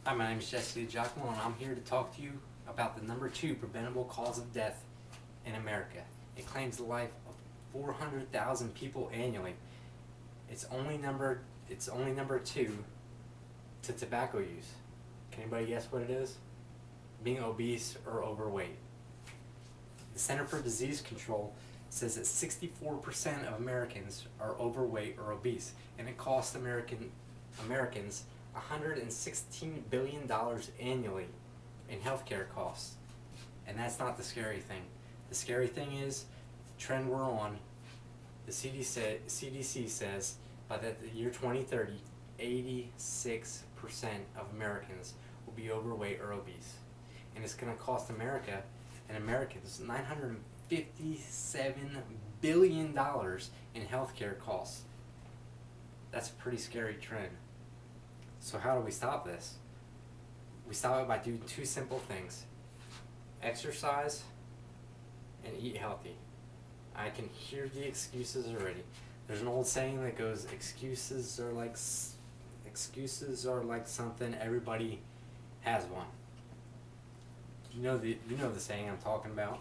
Hi, my name is DiGiacamo, and I'm here to talk to you about the number 2 preventable cause of death in America. It claims the life of 400,000 people annually. It's only number 2 to tobacco use. Can anybody guess what it is? Being obese or overweight. The Center for Disease Control says that 64% of Americans are overweight or obese, and it costs Americans $116 billion annually in healthcare costs. And that's not the scary thing. The scary thing is the trend we're on. The CDC says by the year 2030, 86% of Americans will be overweight or obese. And it's going to cost America and Americans $957 billion in healthcare costs. That's a pretty scary trend. So how do we stop this? We stop it by doing 2 simple things: exercise and eat healthy. I can hear the excuses already. There's an old saying that goes, excuses are like something, everybody has one. You know the saying I'm talking about.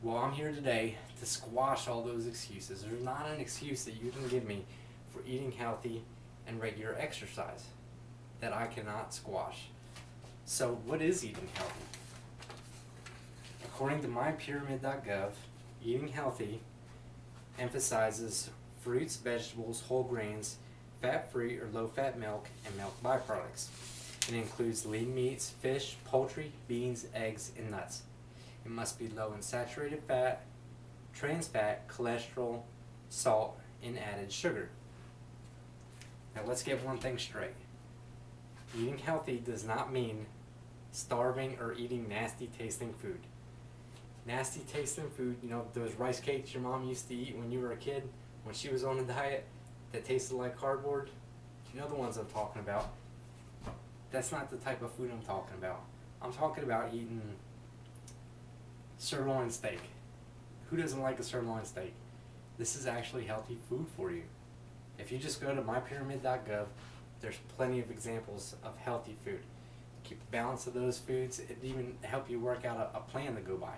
Well, I'm here today to squash all those excuses. There's not an excuse that you can give me for eating healthy and regular exercise that I cannot squash. So what is eating healthy? According to mypyramid.gov, eating healthy emphasizes fruits, vegetables, whole grains, fat-free or low-fat milk, and milk byproducts. It includes lean meats, fish, poultry, beans, eggs, and nuts. It must be low in saturated fat, trans fat, cholesterol, salt, and added sugar. Now let's get one thing straight. Eating healthy does not mean starving or eating nasty tasting food. Nasty tasting food, you know, those rice cakes your mom used to eat when you were a kid, when she was on a diet, that tasted like cardboard? You know the ones I'm talking about. That's not the type of food I'm talking about. I'm talking about eating sirloin steak. Who doesn't like a sirloin steak? This is actually healthy food for you. If you just go to mypyramid.gov, there's plenty of examples of healthy food. Keep the balance of those foods. It even help you work out a plan to go by.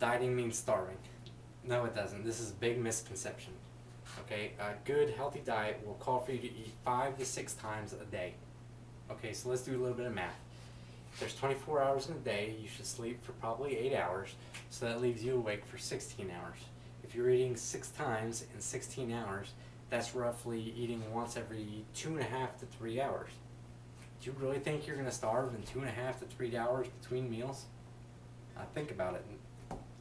Dieting means starving. No, it doesn't. This is a big misconception. Okay, a good healthy diet will call for you to eat 5 to 6 times a day. Okay, so let's do a little bit of math. If there's 24 hours in a day, you should sleep for probably 8 hours, so that leaves you awake for 16 hours. If you're eating 6 times in 16 hours, that's roughly eating once every 2.5 to 3 hours. Do you really think you're going to starve in 2.5 to 3 hours between meals? Think about it.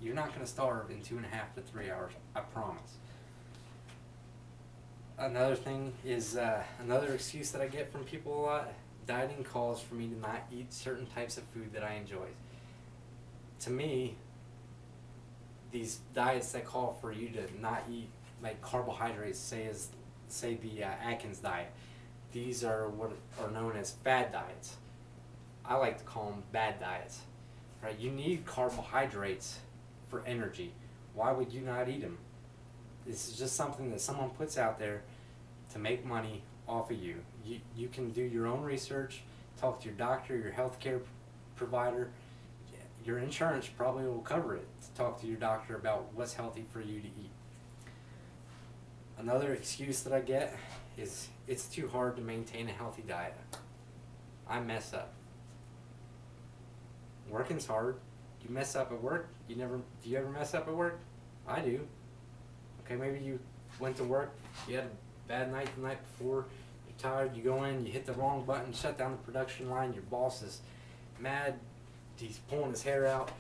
You're not going to starve in 2.5 to 3 hours, I promise. Another thing is, another excuse that I get from people a lot, dieting calls for me to not eat certain types of food that I enjoy. To me, these diets that call for you to not eat like carbohydrates, say the Atkins diet, these are what are known as fad diets. I like to call them bad diets. Right? You need carbohydrates for energy. Why would you not eat them? This is just something that someone puts out there to make money off of you. You can do your own research, talk to your doctor, your healthcare provider. Your insurance probably will cover it to talk to your doctor about what's healthy for you to eat. Another excuse that I get is it's too hard to maintain a healthy diet. I mess up. Working's hard. You mess up at work? Do you ever mess up at work? I do. Okay, maybe you went to work, you had a bad night the night before, you're tired, you go in, you hit the wrong button, shut down the production line, your boss is mad, he's pulling his hair out.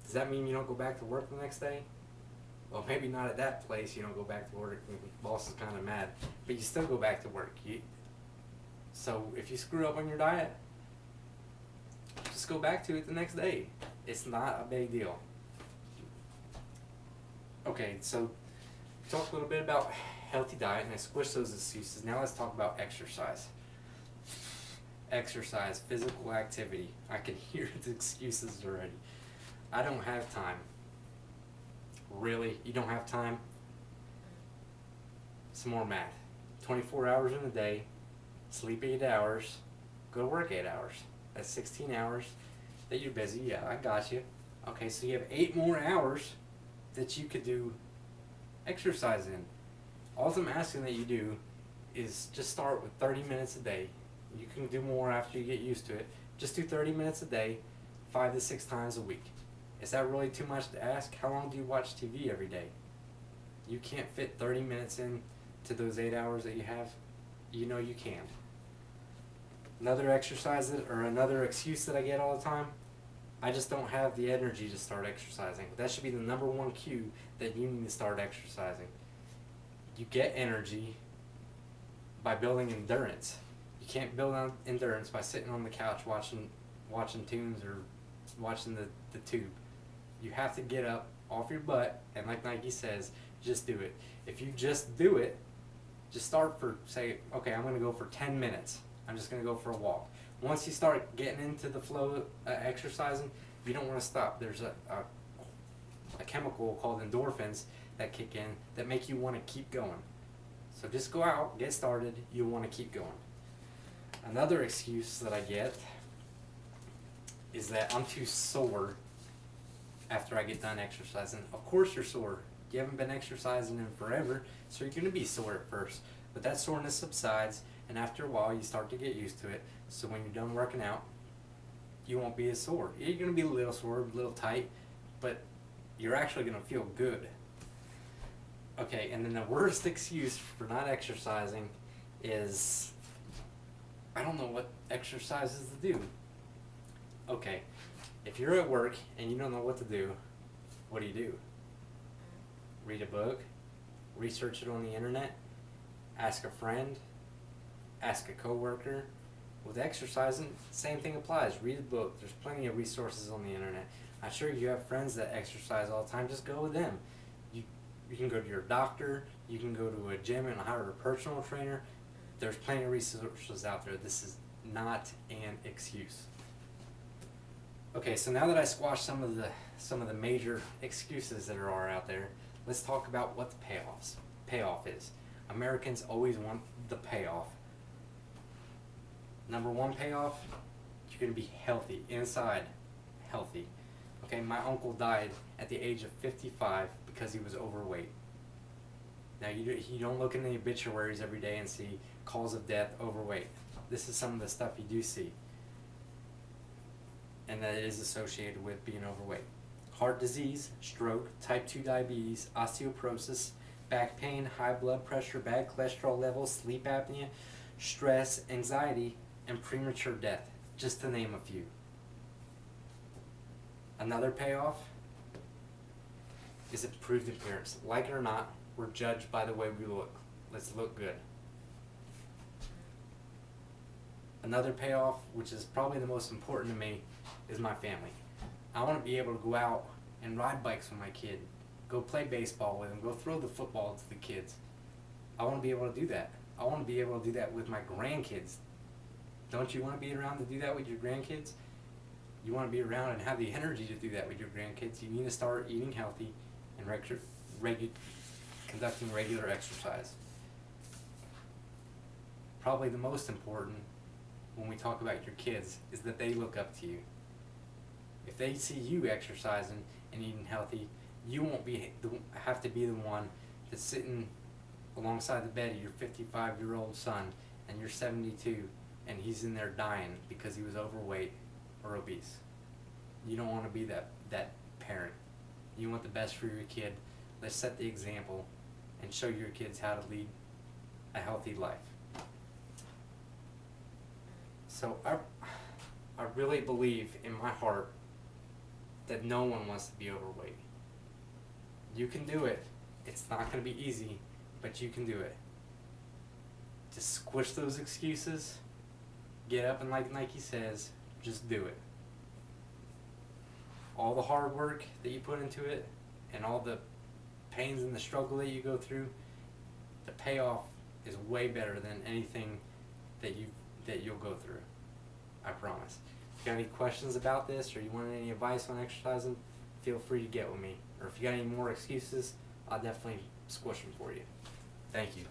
Does that mean you don't go back to work the next day? Well, maybe not at that place, you don't go back to work, the boss is kind of mad, but you still go back to work. So if you screw up on your diet, just go back to it the next day. It's not a big deal. Okay, so talk a little bit about healthy diet, and I squished those excuses. Now let's talk about exercise. Exercise, physical activity. I can hear the excuses already. I don't have time. Really? You don't have time? Some more math. 24 hours in a day, sleep 8 hours, go to work 8 hours. That's 16 hours that you're busy. Yeah, I got you. Okay, so you have 8 more hours that you could do exercise in. All I'm asking that you do is just start with 30 minutes a day. You can do more after you get used to it. Just do 30 minutes a day, 5 to 6 times a week. Is that really too much to ask? How long do you watch TV every day? You can't fit 30 minutes in to those 8 hours that you have. You know you can't. Another exercise or another excuse that I get all the time, I just don't have the energy to start exercising. That should be the number one cue that you need to start exercising. You get energy by building endurance. You can't build endurance by sitting on the couch watching tunes or watching the tube. You have to get up off your butt, and like Nike says, just do it. If you just do it, just start for, say, okay, I'm going to go for 10 minutes. I'm just going to go for a walk. Once you start getting into the flow of exercising, you don't want to stop. There's a chemical called endorphins that kick in that make you want to keep going. So just go out, get started, you'll want to keep going. Another excuse that I get is that I'm too sore after I get done exercising. Of course you're sore. You haven't been exercising in forever, so you're going to be sore at first. But that soreness subsides, and after a while you start to get used to it. So when you're done working out, you won't be as sore. You're going to be a little sore, a little tight, but you're actually going to feel good. Okay, and then the worst excuse for not exercising is, I don't know what exercises to do. Okay, if you're at work and you don't know what to do, what do? Read a book, research it on the internet, ask a friend, ask a coworker. With exercising, same thing applies. Read a book. There's plenty of resources on the internet. I'm sure you have friends that exercise all the time. Just go with them. You can go to your doctor. You can go to a gym and hire a personal trainer. There's plenty of resources out there. This is not an excuse. Okay, so now that I squashed some of the major excuses that are out there, let's talk about what the payoff is. Americans always want the payoff. Number one payoff, you're going to be healthy, inside healthy. Okay, my uncle died at the age of 55 because he was overweight. Now you don't look in the obituaries every day and see cause of death, overweight. This is some of the stuff you do see, and that is associated with being overweight. Heart disease, stroke, type 2 diabetes, osteoporosis, back pain, high blood pressure, bad cholesterol levels, sleep apnea, stress, anxiety, and premature death, just to name a few. Another payoff is improved appearance. Like it or not, we're judged by the way we look. Let's look good. Another payoff, which is probably the most important to me, is my family. I want to be able to go out and ride bikes with my kid, go play baseball with him, go throw the football to the kids. I want to be able to do that. I want to be able to do that with my grandkids. Don't you want to be around to do that with your grandkids? You want to be around and have the energy to do that with your grandkids. You need to start eating healthy and conducting regular exercise. Probably the most important when we talk about your kids is that they look up to you. If they see you exercising and eating healthy, you won't have to be the one that's sitting alongside the bed of your 55-year-old son and you're 72 and he's in there dying because he was overweight or obese. You don't want to be that parent. You want the best for your kid. Let's set the example and show your kids how to lead a healthy life. So I really believe in my heart that no one wants to be overweight. You can do it. It's not going to be easy, but you can do it. Just squish those excuses, get up, and like Nike says, just do it. All the hard work that you put into it and all the pains and the struggle that you go through, the payoff is way better than anything that you'll go through. I promise. If you got any questions about this or you want any advice on exercising, feel free to get with me. Or if you got any more excuses, I'll definitely squish them for you. Thank you.